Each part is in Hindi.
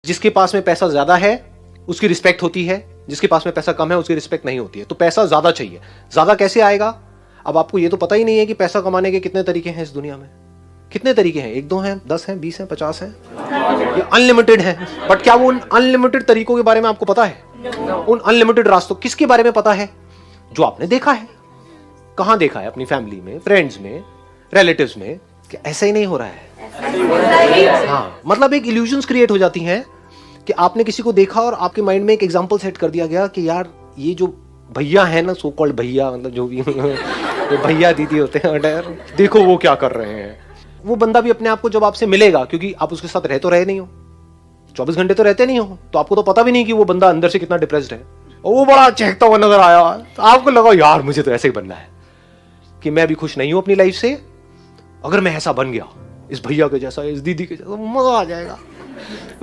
जिसके पास में पैसा ज्यादा है उसकी रिस्पेक्ट होती है, जिसके पास में पैसा कम है उसकी रिस्पेक्ट नहीं होती है। तो पैसा ज्यादा चाहिए। ज्यादा कैसे आएगा? अब आपको ये तो पता ही नहीं है कि पैसा कमाने के कितने तरीके हैं इस दुनिया में। कितने तरीके हैं? 1 2 हैं, 10 हैं, 20 हैं, 50 हैं, ये अनलिमिटेड है। बट क्या वो उन अनलिमिटेड तरीकों के बारे में आपको पता है? उन अनलिमिटेड रास्तों किसके बारे में पता है? जो आपने देखा है। कहां देखा है? अपनी फैमिली में, फ्रेंड्स में, रिलेटिव्स में। कि ऐसा ही नहीं हो रहा है। हाँ, मतलब एक इल्यूजन्स क्रिएट हो जाती हैं कि आपने किसी को देखा और आपके माइंड में एक एग्जांपल सेट कर दिया गया कि यार ये जो भैया है ना, सो कॉल्ड भैया, मतलब जो भी जो भैया दीदी होते हैं, देखो वो क्या कर रहे हैं। वो बंदा भी अपने आप को जब आपसे मिलेगा, क्योंकि आप उसके साथ रह तो रहे नहीं हो, 24 घंटे तो रहते नहीं हो, तो आपको तो पता भी नहीं कि वो बंदा अंदर से कितना डिप्रेस्ड है। और वो बड़ा चहकता हुआ नजर आया, तो आपको लगा यार मुझे तो ऐसे ही बनना है कि मैं भी खुश नहीं हूं अपनी लाइफ से। अगर मैं ऐसा बन गया, इस भैया के जैसा, इस दीदी के जैसा, मजा आ जाएगा।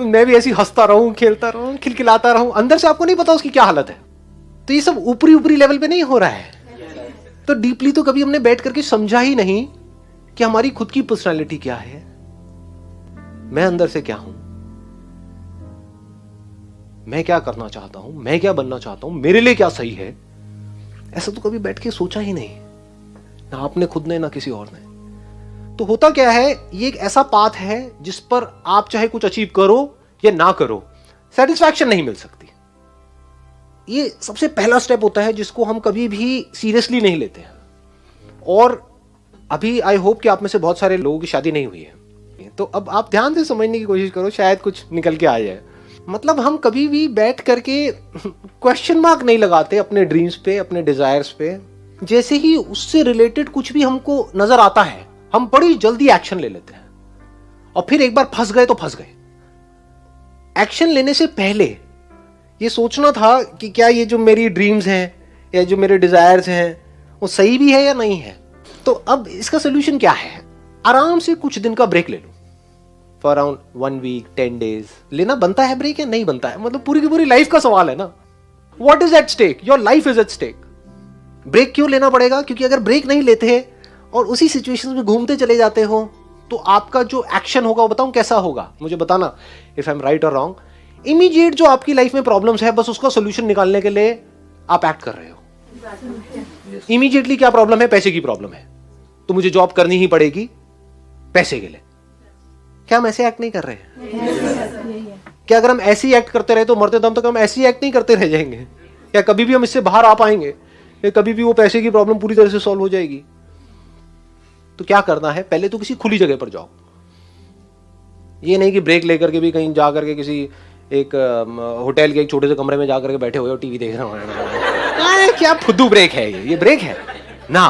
मैं भी ऐसी हंसता रहूं, खेलता रहूं, खिलखिलाता रहूं। अंदर से आपको नहीं पता उसकी क्या हालत है। तो ये सब ऊपरी ऊपरी लेवल पे नहीं हो रहा है। तो डीपली तो कभी हमने बैठ करके समझा ही नहीं कि हमारी खुद की पर्सनालिटी क्या है, मैं अंदर से क्या हूं, मैं क्या करना चाहता हूं, मैं क्या बनना चाहता हूं, मेरे लिए क्या सही है। ऐसा तो कभी बैठ के सोचा ही नहीं, ना आपने खुद ने, ना किसी और ने। तो होता क्या है, ये एक ऐसा पाथ है जिस पर आप चाहे कुछ अचीव करो या ना करो, सेटिस्फैक्शन नहीं मिल सकती। ये सबसे पहला स्टेप होता है जिसको हम कभी भी सीरियसली नहीं लेते हैं। और अभी आई होप कि आप में से बहुत सारे लोगों की शादी नहीं हुई है, तो अब आप ध्यान से समझने की कोशिश करो, शायद कुछ निकल के आ जाए। मतलब हम कभी भी बैठ करके क्वेश्चन मार्क नहीं लगाते अपने ड्रीम्स पे, अपने डिजायर्स पे। जैसे ही उससे रिलेटेड कुछ भी हमको नजर आता है, हम बड़ी जल्दी एक्शन ले लेते हैं। और फिर एक बार फंस गए तो फंस गए। एक्शन लेने से पहले ये सोचना था कि क्या ये जो मेरी ड्रीम्स हैं या जो मेरे डिजायर्स हैं वो सही भी है या नहीं है। तो अब इसका सोल्यूशन क्या है? आराम से कुछ दिन का ब्रेक ले लो, फॉर अराउंड 1 वीक 10 डेज। लेना बनता है ब्रेक या नहीं बनता है? मतलब पूरी की पूरी लाइफ का सवाल है ना। What is at stake? Your life is at stake. Break क्यों लेना पड़ेगा? क्योंकि अगर ब्रेक नहीं लेते हैं और उसी सिचुएशन में घूमते चले जाते हो, तो आपका जो एक्शन होगा वो बताऊं कैसा होगा, मुझे बताना इफ आई एम राइट और रॉन्ग। इमीडिएट जो आपकी लाइफ में प्रॉब्लम्स है, बस उसका सोल्यूशन निकालने के लिए आप एक्ट कर रहे हो। इमीडिएटली क्या प्रॉब्लम है? पैसे की प्रॉब्लम है, तो मुझे जॉब करनी ही पड़ेगी पैसे के लिए। क्या हम ऐसे एक्ट नहीं कर रहे हैं? क्या अगर हम ऐसे ही एक्ट करते रहे तो मरते दम तक हम ऐसे ही एक्ट नहीं करते रह जाएंगे? क्या कभी भी हम इससे बाहर आ पाएंगे? या कभी भी वो पैसे की प्रॉब्लम पूरी तरह से सॉल्व हो जाएगी? तो क्या करना है, पहले तो किसी खुली जगह पर जाओ। ये नहीं कि ब्रेक लेकर के भी कहीं जा करके किसी एक होटल के एक छोटे से कमरे में जाकर के बैठे हुए हो, टीवी देख रहे हो। क्या फुद्दू ब्रेक है ये ब्रेक है ना।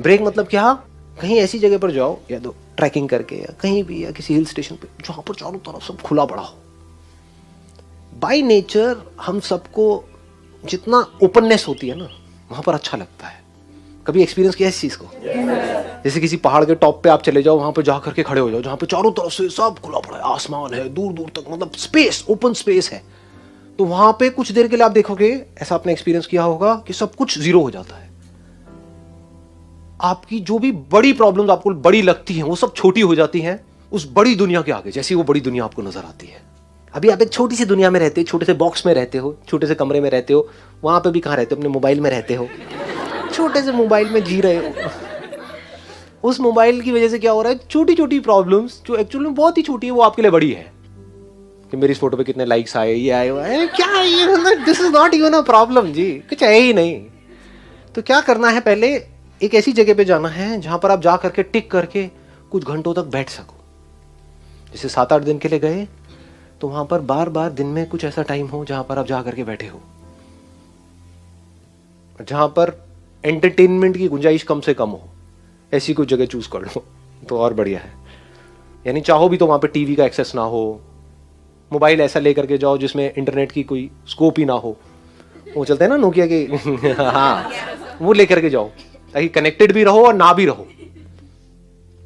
ब्रेक मतलब क्या? कहीं ऐसी जगह पर जाओ, या तो ट्रैकिंग करके, या कहीं भी, या किसी हिल स्टेशन पे जहां पर चारों तरफ सब खुला पड़ा हो। बाय नेचर हम सबको जितना ओपननेस होती है ना, वहां पर अच्छा लगता है। कभी एक्सपीरियंस किया इस चीज को? जैसे किसी पहाड़ के टॉप पे आप चले जाओ, वहां पे जा करके खड़े हो जाओ, जहां पे चारों तरफ से सब खुला पड़ा है, आसमान है दूर दूर तक, मतलब स्पेस, ओपन स्पेस है। तो वहां पे कुछ देर के लिए आप देखोगे, ऐसा आपने एक्सपीरियंस किया होगा कि सब कुछ जीरो हो जाता है। आपकी जो भी बड़ी प्रॉब्लम्स आपको बड़ी लगती हैं, वो सब छोटी हो जाती हैं उस बड़ी दुनिया के आगे। जैसी वो बड़ी दुनिया आपको नजर आती है। अभी आप एक छोटी सी दुनिया में रहते हो, छोटे से बॉक्स में रहते हो, छोटे से कमरे में रहते हो। वहां पे भी कहां रहते हो? अपने मोबाइल में रहते हो, छोटे से मोबाइल में जी रहे हो। उस मोबाइल की वजह से क्या हो रहा है, छोटी छोटी प्रॉब्लम्स जो एक्चुअली में बहुत ही छोटी है, वो आपके लिए बड़ी है। कि मेरी इस फोटो पे कितने लाइक्स आए, ये आए, क्या ये, this is not even a problem जी, कुछ है ही नहीं। तो क्या करना है, पहले एक ऐसी जगह पे जाना है जहां पर आप जा करके टिक करके कुछ घंटों तक बैठ सको। जैसे 7-8 दिन के लिए गए, तो वहां पर बार बार दिन में कुछ ऐसा टाइम हो जहां पर आप जा करके बैठे हो, जहां पर एंटरटेनमेंट की गुंजाइश कम से कम हो। ऐसी कोई जगह चूज कर लो तो और बढ़िया है। यानी चाहो भी तो वहां पे टीवी का एक्सेस ना हो, मोबाइल ऐसा लेकर के जाओ जिसमें इंटरनेट की कोई स्कोप ही ना हो। वो चलते हैं ना नोकिया के हाँ, वो लेकर के जाओ ताकि कनेक्टेड भी रहो और ना भी रहो।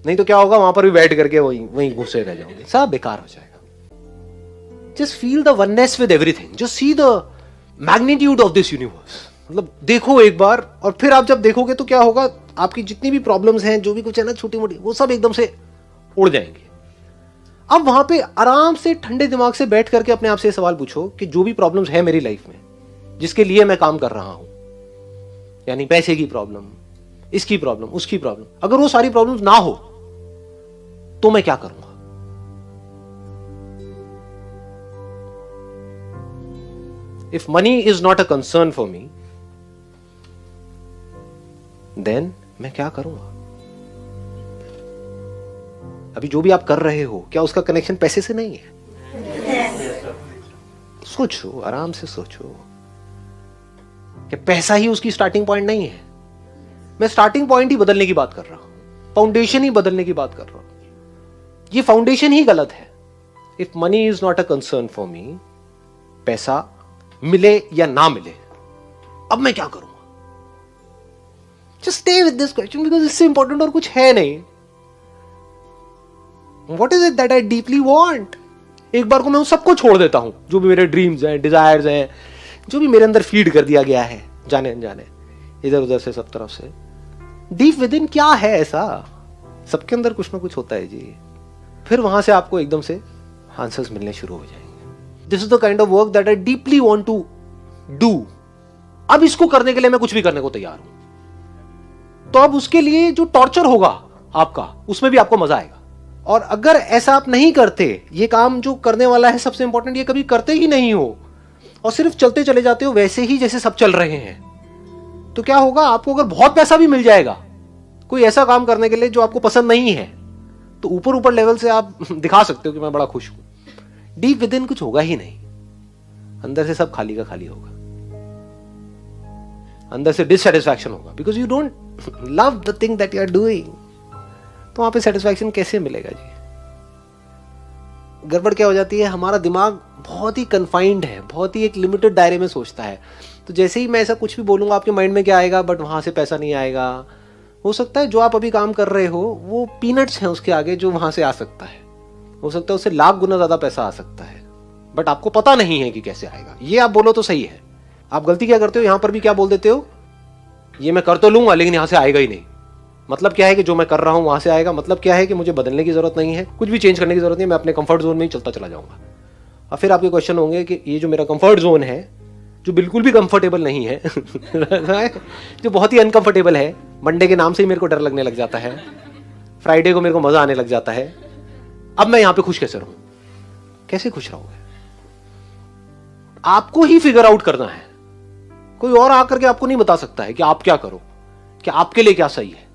नहीं तो क्या होगा, वहां पर भी बैठ करके वहीं घुसे रह जाओगे, सब बेकार हो जाएगा। Just feel the oneness with everything, just see the magnitude of this universe. मतलब देखो एक बार, और फिर आप जब देखोगे तो क्या होगा, आपकी जितनी भी प्रॉब्लम्स हैं, जो भी कुछ है ना छोटी मोटी, वो सब एकदम से उड़ जाएंगी। अब वहां पे आराम से ठंडे दिमाग से बैठ करके अपने आप से सवाल पूछो कि जो भी प्रॉब्लम्स है मेरी लाइफ में, जिसके लिए मैं काम कर रहा हूं, यानी पैसे की प्रॉब्लम, इसकी प्रॉब्लम, उसकी प्रॉब्लम, अगर वो सारी प्रॉब्लम्स ना हो तो मैं क्या करूंगा? If money is not a concern for me, then मैं क्या करूंगा? अभी जो भी आप कर रहे हो, क्या उसका कनेक्शन पैसे से नहीं है? सोचो, आराम से सोचो कि पैसा ही उसकी स्टार्टिंग पॉइंट नहीं है। मैं स्टार्टिंग पॉइंट ही बदलने की बात कर रहा हूं, फाउंडेशन ही बदलने की बात कर रहा हूं। ये फाउंडेशन ही गलत है। If money is not a concern for मी, पैसा मिले या ना मिले, अब मैं क्या करूंगा? Just stay with this question because इससे इंपॉर्टेंट और कुछ है नहीं। What is it that I deeply want? एक बार को मैं उन सबको छोड़ देता हूं, जो भी मेरे ड्रीम्स हैं, डिजायर्स हैं, जो भी मेरे अंदर फीड कर दिया गया है जाने अनजाने, इधर उधर से, सब तरफ से। डीप विद इन क्या है ऐसा? सबके अंदर कुछ ना कुछ होता है जी। फिर वहां से आपको एकदम से आंसर्स मिलने शुरू हो जाएंगे। This is the kind of work that I deeply want to do. अब इसको करने के लिए मैं कुछ भी करने को तैयार हूं। तो अब उसके लिए जो टॉर्चर होगा आपका, उसमें भी आपको मजा आएगा। और अगर ऐसा आप नहीं करते, ये काम जो करने वाला है, सबसे इंपॉर्टेंट, ये कभी करते ही नहीं हो और सिर्फ चलते चले जाते हो वैसे ही जैसे सब चल रहे हैं, तो क्या होगा? आपको अगर बहुत पैसा भी मिल जाएगा कोई ऐसा काम करने के लिए जो आपको पसंद नहीं है, तो ऊपर ऊपर लेवल से आप दिखा सकते हो कि मैं बड़ा खुश हूं। डीप विद इन कुछ होगा ही नहीं। अंदर से सब खाली का खाली होगा। अंदर से डिससैटिस्फैक्शन होगा because you don't love the thing that you are doing. तो वहां पे सेटिस्फैक्शन कैसे मिलेगा जी? गड़बड़ क्या हो जाती है, हमारा दिमाग बहुत ही कन्फाइंड है, बहुत ही एक लिमिटेड दायरे में सोचता है। तो जैसे ही मैं ऐसा कुछ भी बोलूंगा, आपके माइंड में क्या आएगा? बट वहां से पैसा नहीं आएगा। हो सकता है जो आप अभी काम कर रहे हो वो पीनट्स हैं उसके आगे जो वहां से आ सकता है। हो सकता है उससे लाख गुना ज्यादा पैसा आ सकता है, बट आपको पता नहीं है कि कैसे आएगा। ये आप बोलो तो सही है। आप गलती क्या करते हो, यहां पर भी क्या बोल देते हो? ये मैं कर तो लूंगा लेकिन यहां से आएगा ही नहीं। मतलब क्या है कि जो मैं कर रहा हूं वहां से आएगा। मतलब क्या है कि मुझे बदलने की जरूरत नहीं है, कुछ भी चेंज करने की जरूरत नहीं है, मैं अपने कंफर्ट जोन में ही चलता चला जाऊंगा। और फिर आपके क्वेश्चन होंगे कि ये जो मेरा कंफर्ट जोन है, जो बिल्कुल भी कंफर्टेबल नहीं है जो बहुत ही अनकंफर्टेबल है, मंडे के नाम से ही मेरे को डर लगने लग जाता है, फ्राइडे को मेरे को मजा आने लग जाता है, अब मैं यहां पे खुश कैसे रहूं? कैसे खुश रहोगे? आपको ही फिगर आउट करना है। कोई और आकर के आपको नहीं बता सकता है कि आप क्या करो, कि आपके लिए क्या सही है।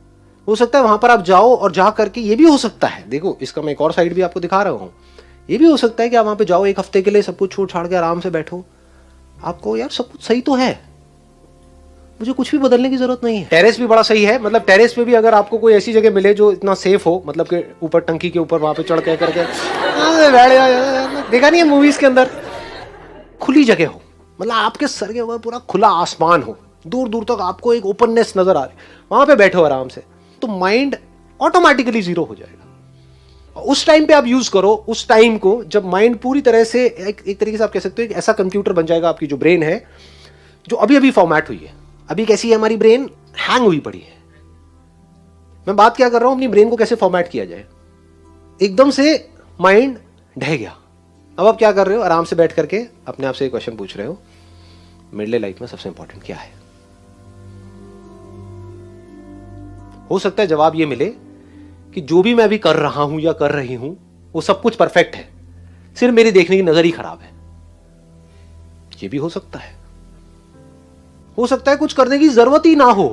हो सकता है वहां पर आप जाओ और जा करके, ये भी हो सकता है, देखो इसका मैं एक और साइड भी आपको दिखा रहा हूं, ये भी हो सकता है कि आप वहां पे जाओ, एक हफ्ते के लिए सब कुछ छोड़ छाड़ के आराम से बैठो, आपको यार सब कुछ सही तो है, मुझे कुछ भी बदलने की जरूरत नहीं है। टेरेस भी बड़ा सही है, मतलब टेरेस पे भी अगर आपको कोई ऐसी जगह मिले जो इतना सेफ हो, मतलब कि ऊपर टंकी के ऊपर वहां पे चढ़ के करके देखा नहीं है मूवीज के अंदर, खुली जगह हो, मतलब आपके सर के ऊपर पूरा खुला आसमान हो, दूर दूर तक आपको एक ओपननेस नजर आ रही, वहां पे बैठो आराम से, तो माइंड ऑटोमेटिकली जीरो हो जाएगा। उस टाइम पे आप यूज करो उस टाइम को जब माइंड पूरी तरह से एक तरीके से आप कह सकते हो एक ऐसा कंप्यूटर बन जाएगा, आपकी जो ब्रेन है जो अभी अभी फॉर्मेट हुई है। अभी कैसी है हमारी ब्रेन? हैंग हुई पड़ी है। मैं बात क्या कर रहा हूं, अपनी ब्रेन को कैसे फॉर्मेट किया जाए। एकदम से माइंड ढह गया, अब आप क्या कर रहे हो? आराम से बैठ करके अपने आप से एक क्वेश्चन पूछ रहे हो, मेरे लिए लाइफ में सबसे इंपॉर्टेंट क्या है? हो सकता है जवाब ये मिले कि जो भी मैं अभी कर रहा हूं या कर रही हूं वो सब कुछ परफेक्ट है, सिर्फ मेरी देखने की नजर ही खराब है। ये भी हो सकता है। हो सकता है कुछ करने की जरूरत ही ना हो,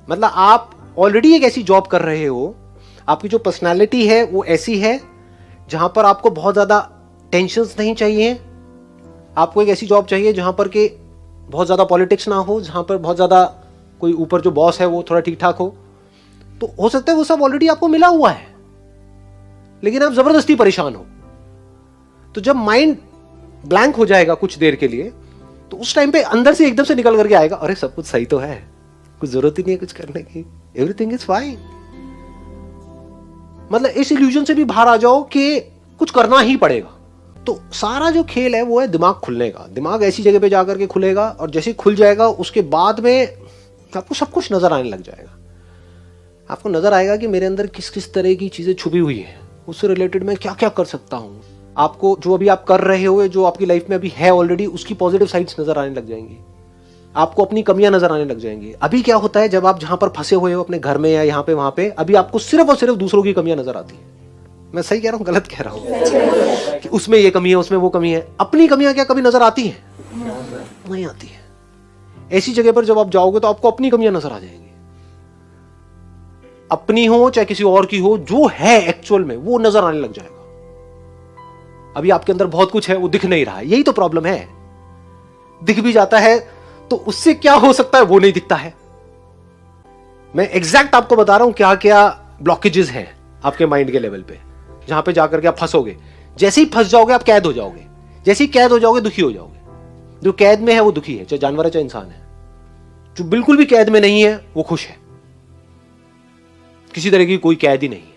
मतलब आप ऑलरेडी एक ऐसी जॉब कर रहे हो, आपकी जो पर्सनालिटी है वो ऐसी है जहां पर आपको बहुत ज्यादा टेंशन्स नहीं चाहिए। आपको एक ऐसी जॉब चाहिए जहां पर के बहुत ज्यादा पॉलिटिक्स ना हो, जहां पर बहुत ज्यादा कोई ऊपर जो बॉस है वो थोड़ा ठीक ठाक हो। तो हो सकता है वो सब ऑलरेडी आपको मिला हुआ है, लेकिन आप जबरदस्ती परेशान हो। तो जब माइंड ब्लैंक हो जाएगा कुछ देर के लिए, तो उस टाइम पे अंदर से एकदम से निकल करके आएगा, अरे सब कुछ सही तो है, कुछ जरूरत ही नहीं है कुछ करने की, एवरीथिंग इज फाइन। मतलब इस इल्यूजन से भी बाहर आ जाओ कि कुछ करना ही पड़ेगा। तो सारा जो खेल है वो है दिमाग खुलने का। दिमाग ऐसी जगह पे जाकर के खुलेगा, और जैसे खुल जाएगा उसके बाद में आपको सब कुछ नजर आने लग जाएगा। आपको नजर आएगा कि मेरे अंदर किस किस तरह की चीजें छुपी हुई है, उससे रिलेटेड मैं क्या क्या कर सकता हूँ। आपको जो अभी आप कर रहे हो, जो आपकी लाइफ में अभी है ऑलरेडी, उसकी पॉजिटिव साइड्स नजर आने लग जाएंगी, आपको अपनी कमियां नजर आने लग जाएंगी। अभी क्या होता है, जब आप जहां पर फंसे हुए हो अपने घर में या यहाँ पे वहां पे, अभी आपको सिर्फ और सिर्फ दूसरों की कमियां नजर आती है। मैं सही कह रहा हूं, गलत कह रहा हूं कि उसमें ये कमी है, उसमें वो कमी है। अपनी कमियां क्या कभी नजर आती हैं? नहीं आती है। ऐसी जगह पर जब आप जाओगे तो आपको अपनी कमियां नजर आ जाएंगी, अपनी हो चाहे किसी और की हो, जो है एक्चुअल में वो नजर आने लग जाएगा। अभी आपके अंदर बहुत कुछ है, वो दिख नहीं रहा है, यही तो प्रॉब्लम है। दिख भी जाता है तो उससे क्या हो सकता है, वो नहीं दिखता है। मैं एग्जैक्ट आपको बता रहा हूं क्या क्या ब्लॉकेजेस हैं आपके माइंड के लेवल पे, जहां पे जाकर के आप फंसोगे। जैसे ही फंस जाओगे आप कैद हो जाओगे, जैसे ही कैद हो जाओगे दुखी हो जाओगे। जो कैद में है वो दुखी है, चाहे जानवर है चाहे इंसान है। जो बिल्कुल भी कैद में नहीं है वो खुश है, किसी तरह की कोई कैद ही नहीं है।